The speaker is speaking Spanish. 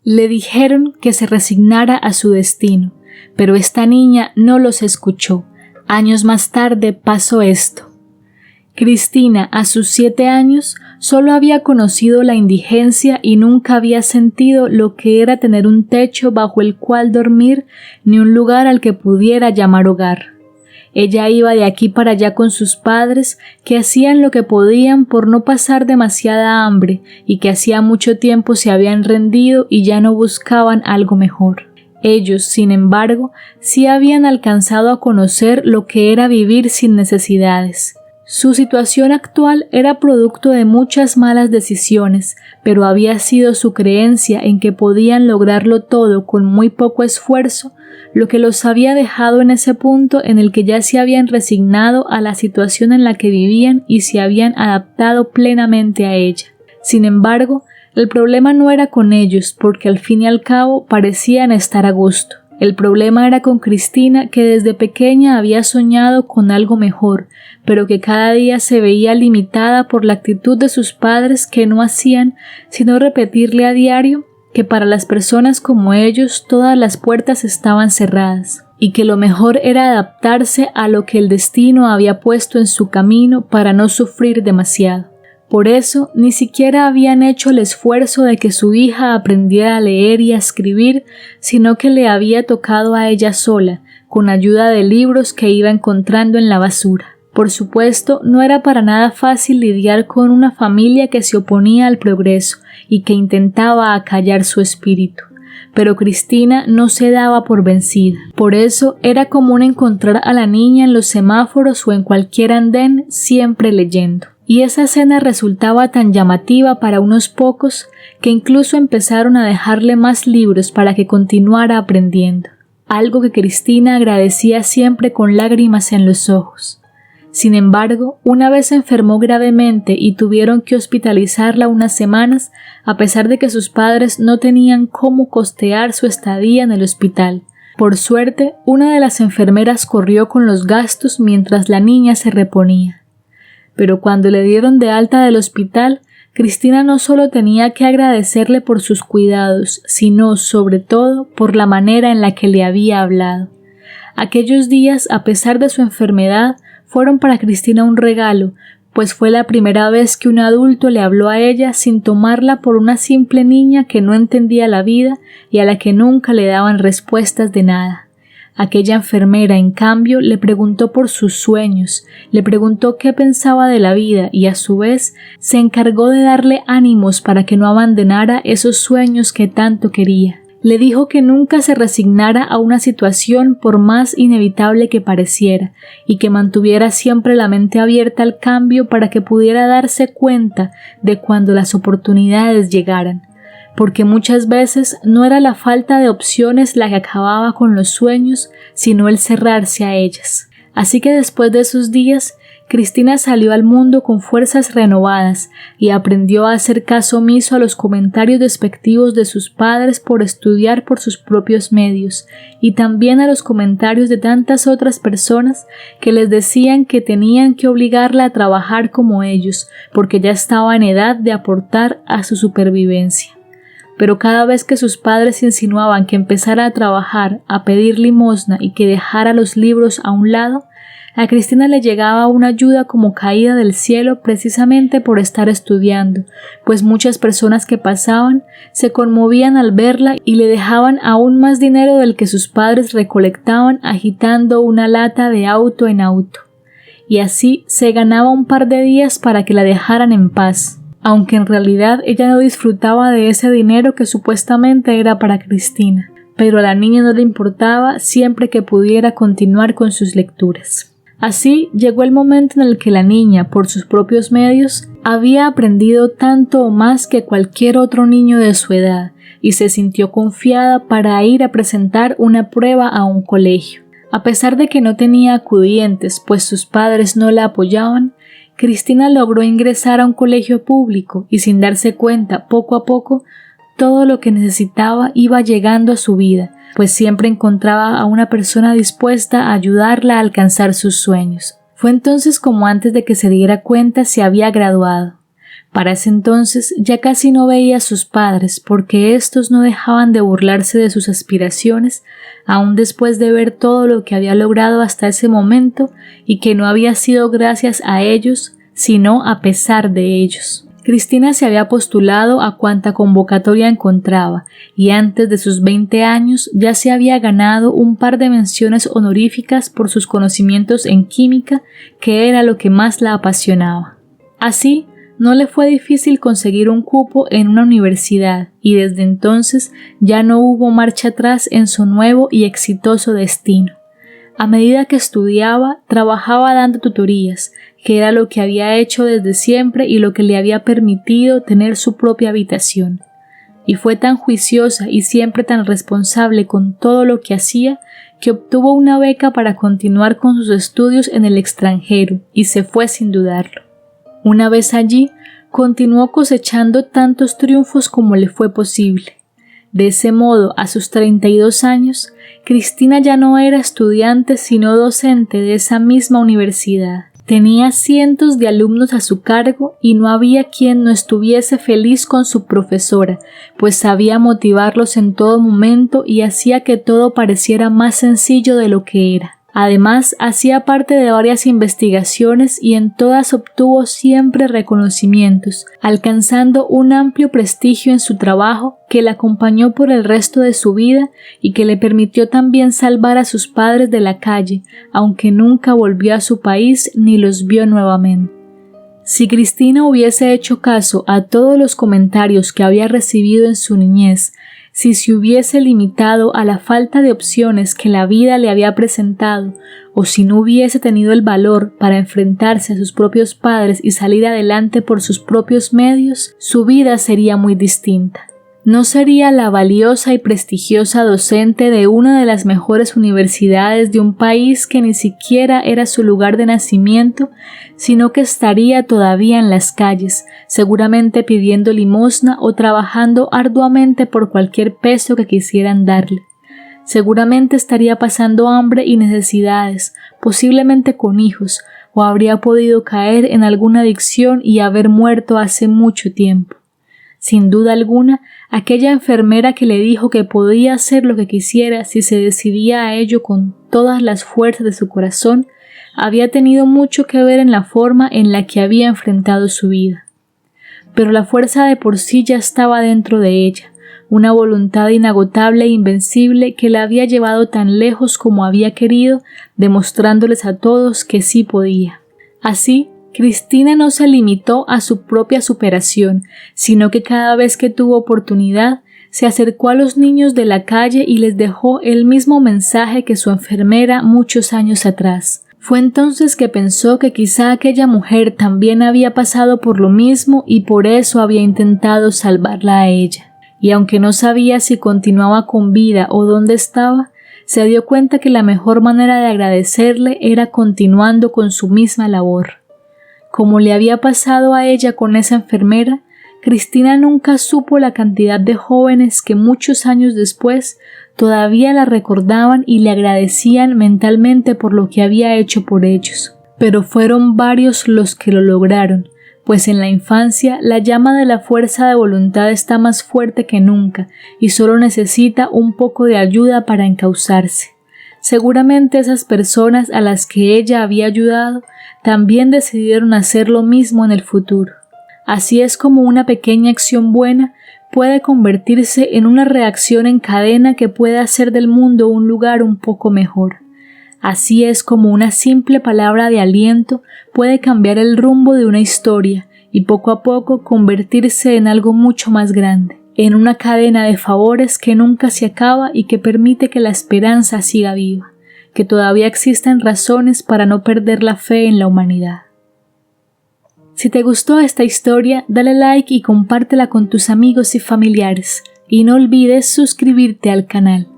Le dijeron que se resignara a su destino, pero esta niña no los escuchó. Años más tarde pasó esto. Cristina, a sus 7 años, solo había conocido la indigencia y nunca había sentido lo que era tener un techo bajo el cual dormir ni un lugar al que pudiera llamar hogar. Ella iba de aquí para allá con sus padres, que hacían lo que podían por no pasar demasiada hambre y que hacía mucho tiempo se habían rendido y ya no buscaban algo mejor. Ellos, sin embargo, sí habían alcanzado a conocer lo que era vivir sin necesidades. Su situación actual era producto de muchas malas decisiones, pero había sido su creencia en que podían lograrlo todo con muy poco esfuerzo, lo que los había dejado en ese punto en el que ya se habían resignado a la situación en la que vivían y se habían adaptado plenamente a ella. Sin embargo, el problema no era con ellos, porque al fin y al cabo parecían estar a gusto. El problema era con Cristina, que desde pequeña había soñado con algo mejor, pero que cada día se veía limitada por la actitud de sus padres, que no hacían sino repetirle a diario que para las personas como ellos todas las puertas estaban cerradas y que lo mejor era adaptarse a lo que el destino había puesto en su camino para no sufrir demasiado. Por eso, ni siquiera habían hecho el esfuerzo de que su hija aprendiera a leer y a escribir, sino que le había tocado a ella sola, con ayuda de libros que iba encontrando en la basura. Por supuesto, no era para nada fácil lidiar con una familia que se oponía al progreso y que intentaba acallar su espíritu. Pero Cristina no se daba por vencida. Por eso era común encontrar a la niña en los semáforos o en cualquier andén, siempre leyendo. Y esa escena resultaba tan llamativa para unos pocos que incluso empezaron a dejarle más libros para que continuara aprendiendo, algo que Cristina agradecía siempre con lágrimas en los ojos. Sin embargo, una vez se enfermó gravemente y tuvieron que hospitalizarla unas semanas, a pesar de que sus padres no tenían cómo costear su estadía en el hospital. Por suerte, una de las enfermeras corrió con los gastos mientras la niña se reponía. Pero cuando le dieron de alta del hospital, Cristina no solo tenía que agradecerle por sus cuidados, sino, sobre todo, por la manera en la que le había hablado. Aquellos días, a pesar de su enfermedad, fueron para Cristina un regalo, pues fue la primera vez que un adulto le habló a ella sin tomarla por una simple niña que no entendía la vida y a la que nunca le daban respuestas de nada. Aquella enfermera, en cambio, le preguntó por sus sueños, le preguntó qué pensaba de la vida y, a su vez, se encargó de darle ánimos para que no abandonara esos sueños que tanto quería. Le dijo que nunca se resignara a una situación por más inevitable que pareciera y que mantuviera siempre la mente abierta al cambio para que pudiera darse cuenta de cuando las oportunidades llegaran. Porque muchas veces no era la falta de opciones la que acababa con los sueños, sino el cerrarse a ellas. Así que después de esos días, Cristina salió al mundo con fuerzas renovadas y aprendió a hacer caso omiso a los comentarios despectivos de sus padres por estudiar por sus propios medios, y también a los comentarios de tantas otras personas que les decían que tenían que obligarla a trabajar como ellos, porque ya estaba en edad de aportar a su supervivencia. Pero cada vez que sus padres insinuaban que empezara a trabajar, a pedir limosna y que dejara los libros a un lado, a Cristina le llegaba una ayuda como caída del cielo precisamente por estar estudiando, pues muchas personas que pasaban se conmovían al verla y le dejaban aún más dinero del que sus padres recolectaban agitando una lata de auto en auto. Y así se ganaba un par de días para que la dejaran en paz, aunque en realidad ella no disfrutaba de ese dinero que supuestamente era para Cristina, pero a la niña no le importaba siempre que pudiera continuar con sus lecturas. Así llegó el momento en el que la niña, por sus propios medios, había aprendido tanto o más que cualquier otro niño de su edad y se sintió confiada para ir a presentar una prueba a un colegio. A pesar de que no tenía acudientes, pues sus padres no la apoyaban, Cristina logró ingresar a un colegio público y sin darse cuenta, poco a poco, todo lo que necesitaba iba llegando a su vida, pues siempre encontraba a una persona dispuesta a ayudarla a alcanzar sus sueños. Fue entonces como antes de que se diera cuenta se había graduado. Para ese entonces ya casi no veía a sus padres porque éstos no dejaban de burlarse de sus aspiraciones, aun después de ver todo lo que había logrado hasta ese momento y que no había sido gracias a ellos, sino a pesar de ellos. Cristina se había postulado a cuanta convocatoria encontraba y antes de sus 20 años ya se había ganado un par de menciones honoríficas por sus conocimientos en química, que era lo que más la apasionaba. Así, no le fue difícil conseguir un cupo en una universidad y desde entonces ya no hubo marcha atrás en su nuevo y exitoso destino. A medida que estudiaba, trabajaba dando tutorías, que era lo que había hecho desde siempre y lo que le había permitido tener su propia habitación. Y fue tan juiciosa y siempre tan responsable con todo lo que hacía, que obtuvo una beca para continuar con sus estudios en el extranjero y se fue sin dudarlo. Una vez allí, continuó cosechando tantos triunfos como le fue posible. De ese modo, a sus 32 años, Cristina ya no era estudiante sino docente de esa misma universidad. Tenía cientos de alumnos a su cargo y no había quien no estuviese feliz con su profesora, pues sabía motivarlos en todo momento y hacía que todo pareciera más sencillo de lo que era. Además, hacía parte de varias investigaciones y en todas obtuvo siempre reconocimientos, alcanzando un amplio prestigio en su trabajo que la acompañó por el resto de su vida y que le permitió también salvar a sus padres de la calle, aunque nunca volvió a su país ni los vio nuevamente. Si Cristina hubiese hecho caso a todos los comentarios que había recibido en su niñez, si se hubiese limitado a la falta de opciones que la vida le había presentado, o si no hubiese tenido el valor para enfrentarse a sus propios padres y salir adelante por sus propios medios, su vida sería muy distinta. No sería la valiosa y prestigiosa docente de una de las mejores universidades de un país que ni siquiera era su lugar de nacimiento, sino que estaría todavía en las calles, seguramente pidiendo limosna o trabajando arduamente por cualquier peso que quisieran darle. Seguramente estaría pasando hambre y necesidades, posiblemente con hijos, o habría podido caer en alguna adicción y haber muerto hace mucho tiempo. Sin duda alguna, aquella enfermera que le dijo que podía hacer lo que quisiera si se decidía a ello con todas las fuerzas de su corazón, había tenido mucho que ver en la forma en la que había enfrentado su vida. Pero la fuerza de por sí ya estaba dentro de ella, una voluntad inagotable e invencible que la había llevado tan lejos como había querido, demostrándoles a todos que sí podía. Así, Cristina no se limitó a su propia superación, sino que cada vez que tuvo oportunidad, se acercó a los niños de la calle y les dejó el mismo mensaje que su enfermera muchos años atrás. Fue entonces que pensó que quizá aquella mujer también había pasado por lo mismo y por eso había intentado salvarla a ella. Y aunque no sabía si continuaba con vida o dónde estaba, se dio cuenta que la mejor manera de agradecerle era continuando con su misma labor. Como le había pasado a ella con esa enfermera, Cristina nunca supo la cantidad de jóvenes que muchos años después todavía la recordaban y le agradecían mentalmente por lo que había hecho por ellos. Pero fueron varios los que lo lograron, pues en la infancia la llama de la fuerza de voluntad está más fuerte que nunca y solo necesita un poco de ayuda para encauzarse. Seguramente esas personas a las que ella había ayudado también decidieron hacer lo mismo en el futuro. Así es como una pequeña acción buena puede convertirse en una reacción en cadena que puede hacer del mundo un lugar un poco mejor. Así es como una simple palabra de aliento puede cambiar el rumbo de una historia y poco a poco convertirse en algo mucho más grande, en una cadena de favores que nunca se acaba y que permite que la esperanza siga viva, que todavía existen razones para no perder la fe en la humanidad. Si te gustó esta historia, dale like y compártela con tus amigos y familiares, y no olvides suscribirte al canal.